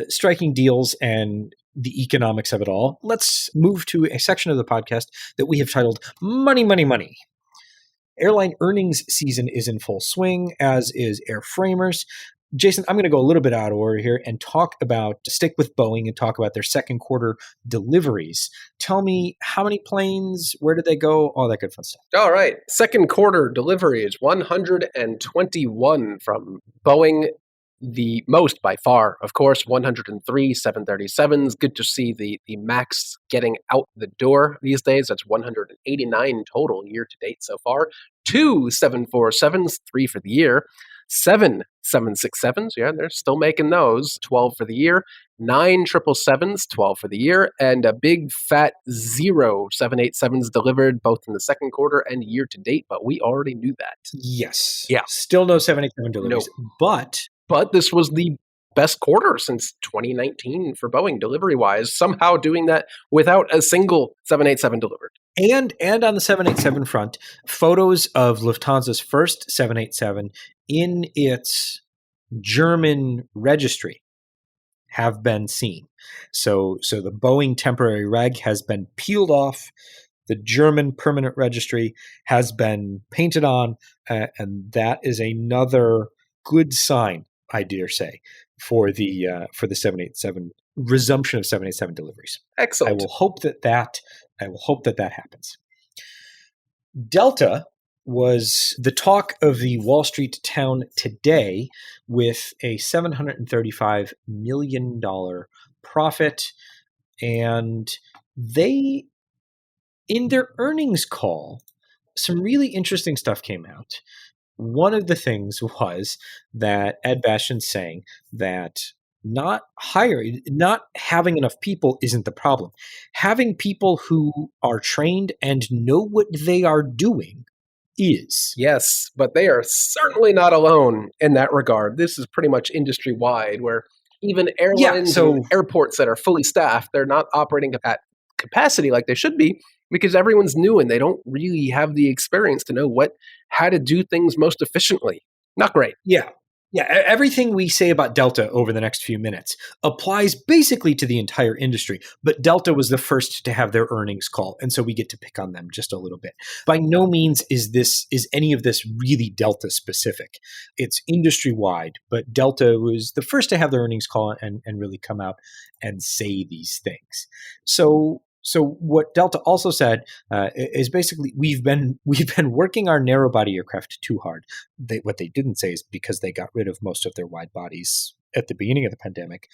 striking deals and the economics of it all, let's move to a section of the podcast that we have titled Money, Money, Money. Airline earnings season is in full swing, as is airframers. Jason, I'm going to go a little bit out of order here and stick with Boeing and talk about their second quarter deliveries. Tell me how many planes, where did they go, all that good fun stuff. All right. Second quarter deliveries, 121 from Boeing. The most by far, of course, 103 737s. Good to see the MAX getting out the door these days. That's 189 total year to date so far. 2 747s, 3 for the year. 7 767s, yeah, they're still making those, 12 for the year. 9 777s, 12 for the year. And a big fat 0 787s delivered both in the second quarter and year to date, but we already knew that. Yes. Yeah. Still no 787 deliveries. No. But this was the best quarter since 2019 for Boeing delivery-wise, somehow doing that without a single 787 delivered. And on the 787 front, photos of Lufthansa's first 787 in its German registry have been seen. So the Boeing temporary reg has been peeled off. The German permanent registry has been painted on, and that is another good sign, I dare say, for the 787 resumption of 787 deliveries. Excellent. I will hope that happens. Delta was the talk of the Wall Street town today with a $735 million profit, and they, in their earnings call, some really interesting stuff came out. One of the things was that Ed Bastian's saying that not having enough people isn't the problem. Having people who are trained and know what they are doing is. Yes, but they are certainly not alone in that regard. This is pretty much industry-wide, where even airlines and airports that are fully staffed, they're not operating at capacity like they should be, because everyone's new and they don't really have the experience to know how to do things most efficiently. Not great. Yeah. Everything we say about Delta over the next few minutes applies basically to the entire industry, but Delta was the first to have their earnings call, and so we get to pick on them just a little bit. By no means is any of this really Delta specific. It's industry-wide, but Delta was the first to have their earnings call and really come out and say these things. So what Delta also said is basically we've been working our narrow body aircraft too hard. What they didn't say is because they got rid of most of their wide bodies at the beginning of the pandemic,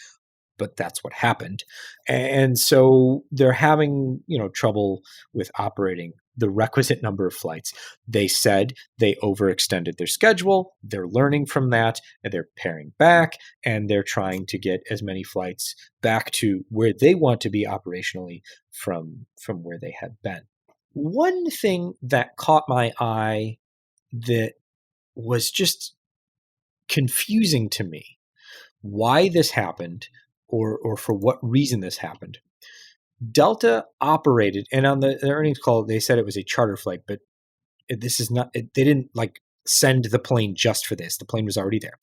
but that's what happened. And so they're having trouble with operating the requisite number of flights. They said they overextended their schedule. They're learning from that, and they're paring back, and they're trying to get as many flights back to where they want to be operationally from where they had been. One thing that caught my eye that was just confusing to me, why this happened or for what reason this happened. Delta operated, and on the earnings call, they said it was a charter flight, but this is not, they didn't send the plane just for this. The plane was already there.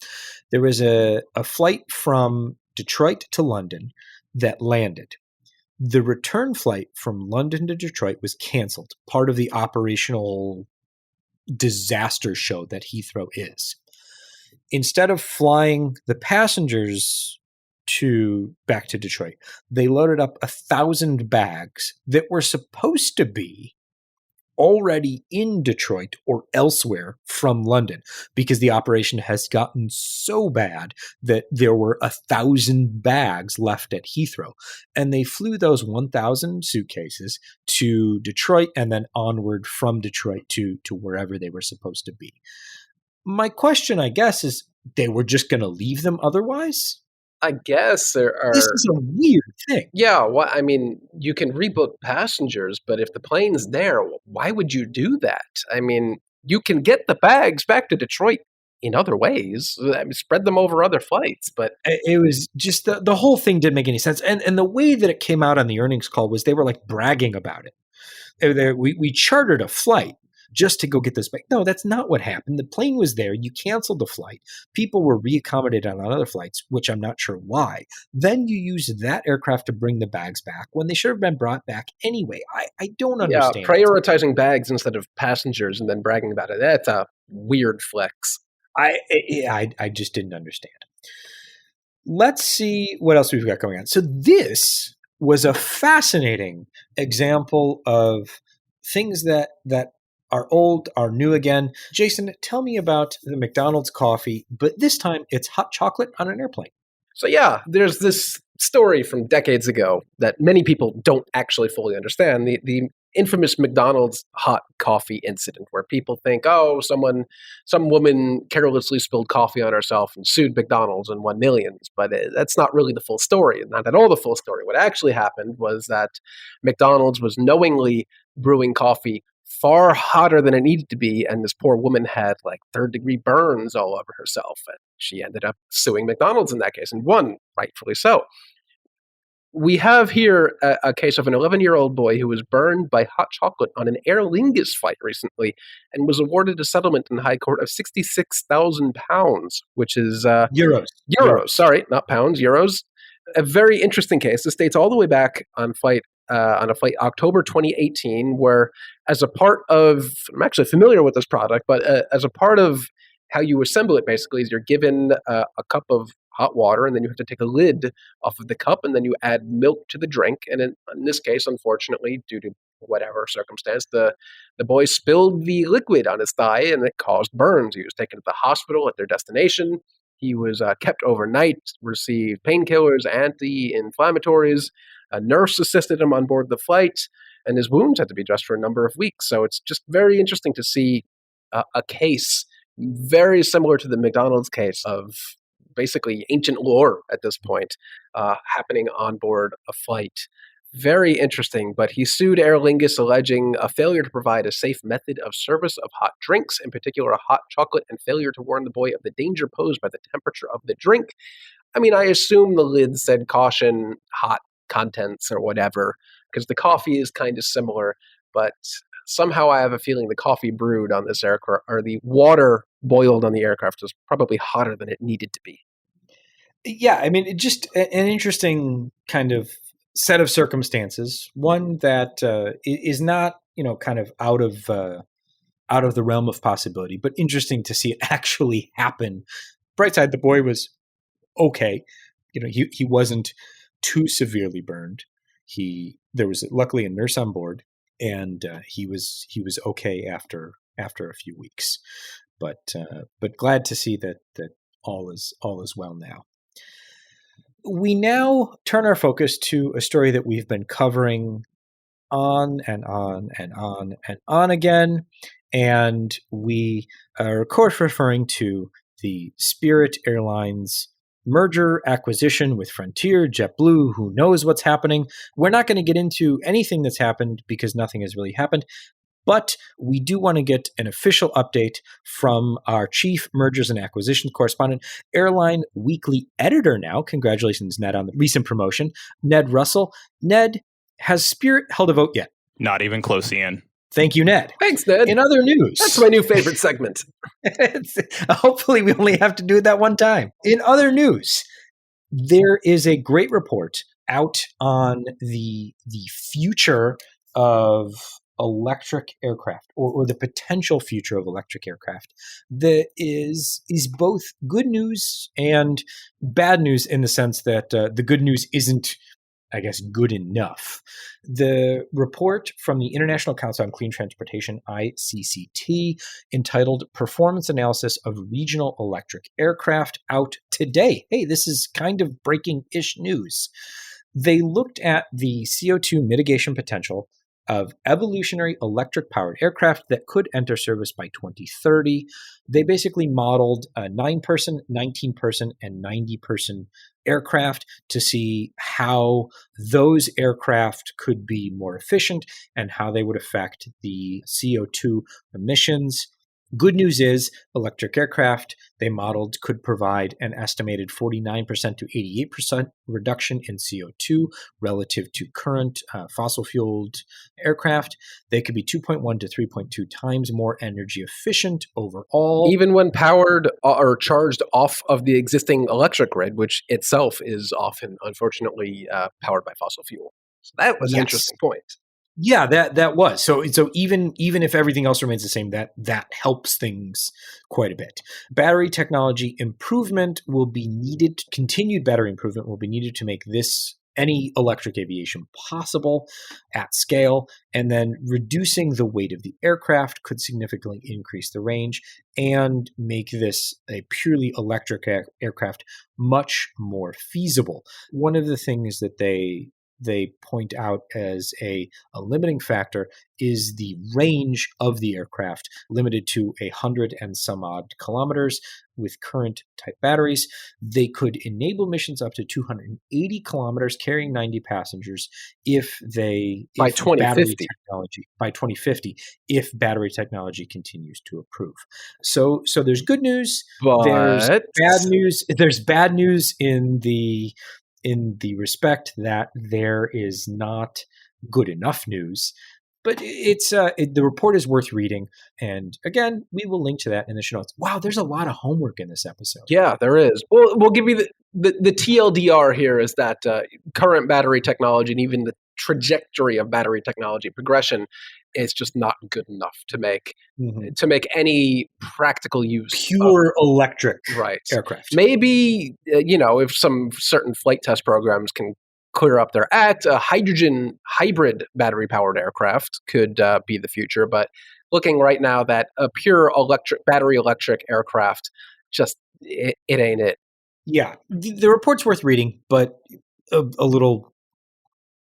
There was a flight from Detroit to London that landed. The return flight from London to Detroit was canceled, part of the operational disaster show that Heathrow is. Instead of flying the passengers back to Detroit, they loaded up 1,000 bags that were supposed to be already in Detroit or elsewhere from London, because the operation has gotten so bad that there were 1,000 bags left at Heathrow. And they flew those 1,000 suitcases to Detroit and then onward from Detroit to wherever they were supposed to be. My question, I guess, is they were just going to leave them otherwise? I guess there are. This is a weird thing. Yeah, you can rebook passengers, but if the plane's there, why would you do that? You can get the bags back to Detroit in other ways. Spread them over other flights, but it was just the whole thing didn't make any sense. And the way that it came out on the earnings call was they were bragging about it. We chartered a flight, just to go get this back. No, that's not what happened. The plane was there. You canceled the flight. People were reaccommodated on other flights, which I'm not sure why. Then you used that aircraft to bring the bags back when they should have been brought back anyway. I don't understand. Prioritizing bags instead of passengers and then bragging about it. That's a weird flex. I just didn't understand. Let's see what else we've got going on. So this was a fascinating example of things that are old, are new again. Jason, tell me about the McDonald's coffee, but this time it's hot chocolate on an airplane. So yeah, there's this story from decades ago that many people don't actually fully understand. The infamous McDonald's hot coffee incident, where people think, oh, some woman carelessly spilled coffee on herself and sued McDonald's and won millions. But that's not really the full story, not at all the full story. What actually happened was that McDonald's was knowingly brewing coffee far hotter than it needed to be, and this poor woman had like third-degree burns all over herself, and she ended up suing McDonald's in that case, and won, rightfully so. We have here a case of an 11-year-old boy who was burned by hot chocolate on an Aer Lingus flight recently and was awarded a settlement in the High Court of £66,000, which is Euros, sorry, not pounds, euros. A very interesting case. This dates all the way back on a flight October 2018, where as a part of, I'm actually familiar with this product, but as a part of how you assemble it, basically, is you're given a cup of hot water, and then you have to take a lid off of the cup, and then you add milk to the drink. And in this case, unfortunately, due to whatever circumstance, the boy spilled the liquid on his thigh, and it caused burns. He was taken to the hospital at their destination. He was kept overnight, received painkillers, anti-inflammatories. A nurse assisted him on board the flight, and his wounds had to be dressed for a number of weeks. So it's just very interesting to see a case very similar to the McDonald's case of basically ancient lore at this point happening on board a flight. Very interesting, but he sued Aer Lingus alleging a failure to provide a safe method of service of hot drinks, in particular hot chocolate, and failure to warn the boy of the danger posed by the temperature of the drink. I mean, I assume the lid said caution, hot contents or whatever, because the coffee is kind of similar, but somehow I have a feeling the coffee brewed on this aircraft, or the water boiled on the aircraft, was probably hotter than it needed to be. Yeah, I mean, just an interesting kind of set of circumstances. One that is not, kind of out of the realm of possibility, but interesting to see it actually happen. Bright side, the boy was okay. He wasn't too severely burned. There was luckily a nurse on board, and he was okay after a few weeks. But glad to see that all is well now. We now turn our focus to a story that we've been covering on and on and on and on again, and we are of course referring to the Spirit Airlines merger acquisition with Frontier, JetBlue. Who knows what's happening? We're not going to get into anything that's happened because nothing has really happened. But we do want to get an official update from our chief mergers and acquisitions correspondent, Airline Weekly editor now. Congratulations, Ned, on the recent promotion. Ned Russell. Ned, has Spirit held a vote yet? Not even close, Ian. Thank you, Ned. Thanks, Ned. In other news. That's my new favorite segment. Hopefully we only have to do it that one time. In other news, there is a great report out on the future of electric aircraft, or the potential future of electric aircraft, that is both good news and bad news, in the sense that the good news isn't, I guess, good enough. The report from the International Council on Clean Transportation, ICCT, entitled Performance Analysis of Regional Electric Aircraft, out today. Hey, this is kind of breaking-ish news. They looked at the CO2 mitigation potential of evolutionary electric-powered aircraft that could enter service by 2030. They basically modeled a 9-person, 19-person, and 90-person aircraft to see how those aircraft could be more efficient and how they would affect the CO2 emissions. Good news is electric aircraft they modeled could provide an estimated 49% to 88% reduction in CO2 relative to current fossil-fueled aircraft. They could be 2.1 to 3.2 times more energy efficient overall. Even when powered or charged off of the existing electric grid, which itself is often, unfortunately, powered by fossil fuel. So that was an interesting point. Yeah, that was. So even if everything else remains the same, that helps things quite a bit. Battery technology improvement will be needed, continued battery improvement will be needed to make any electric aviation possible at scale, and then reducing the weight of the aircraft could significantly increase the range and make this a purely electric aircraft much more feasible. One of the things that they point out as a limiting factor is the range of the aircraft, limited to 100 and some odd kilometers with current type batteries. They could enable missions up to 280 kilometers carrying 90 passengers by 2050. By 2050, if battery technology continues to improve. So there's good news, but there's bad news. There's bad news in the respect that there is not good enough news. But the report is worth reading. And again, we will link to that in the show notes. Wow, there's a lot of homework in this episode. Yeah, there is. Well, we'll give you the TLDR here is that current battery technology and even the trajectory of battery technology progression is just not good enough to make any practical use pure electric aircraft. Maybe if some certain flight test programs can clear up their act, a hydrogen hybrid battery powered aircraft could be the future. But looking right now, that a pure battery electric aircraft just it ain't it. Yeah, the report's worth reading, but a little.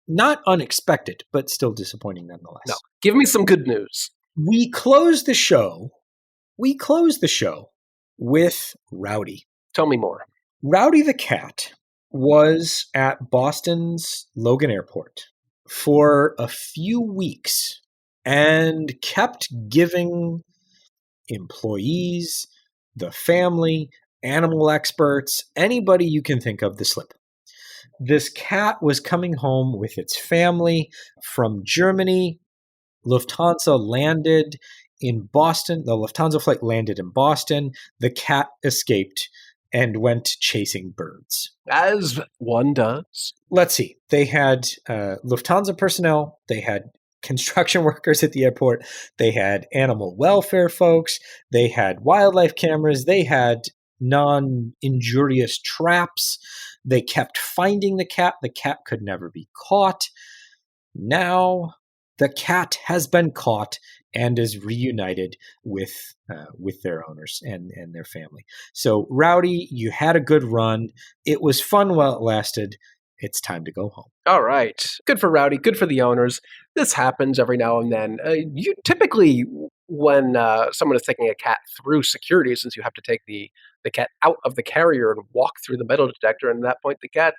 Not unexpected, but still disappointing nonetheless. No, give me some good news. We close the show with Rowdy. Tell me more. Rowdy the cat was at Boston's Logan Airport for a few weeks and kept giving employees, the family, animal experts, anybody you can think of the slip. This cat was coming home with its family from Germany. Lufthansa landed in Boston. The Lufthansa flight landed in Boston. The cat escaped and went chasing birds. As one does. Let's see. They had Lufthansa personnel. They had construction workers at the airport. They had animal welfare folks. They had wildlife cameras. They had non-injurious traps. They kept finding the cat. The cat could never be caught. Now the cat has been caught and is reunited with their owners and their family. So Rowdy, you had a good run. It was fun while it lasted. It's time to go home. All right. Good for Rowdy. Good for the owners. This happens every now and then. You typically, when someone is taking a cat through security, since you have to take the cat out of the carrier and walk through the metal detector, and at that point the cat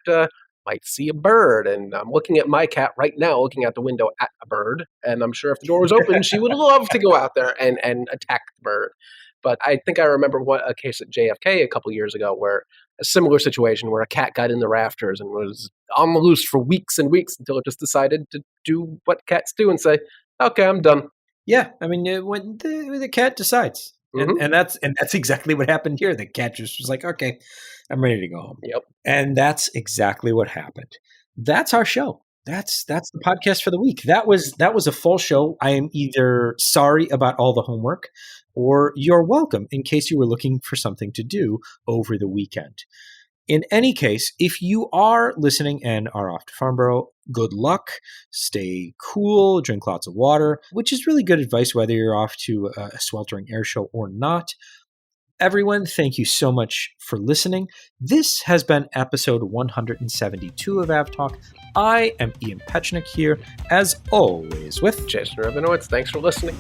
might see a bird. And I'm looking at my cat right now, looking out the window at a bird, and I'm sure if the door was open, she would love to go out there and attack the bird. But I think I remember a case at JFK a couple years ago where a similar situation where a cat got in the rafters and was on the loose for weeks and weeks until it just decided to do what cats do and say, okay, I'm done. Yeah, I mean, when the cat decides. And that's exactly what happened here. The cat just was like, okay, I'm ready to go home. Yep. And that's exactly what happened. That's our show. That's the podcast for the week. That was a full show. I am either sorry about all the homework or you're welcome in case you were looking for something to do over the weekend. In any case, if you are listening and are off to Farnborough, good luck. Stay cool, drink lots of water, which is really good advice whether you're off to a sweltering air show or not. Everyone, thank you so much for listening. This has been episode 172 of AvTalk. I am Ian Petchnick here, as always, with Jason Rabinowitz. Thanks for listening.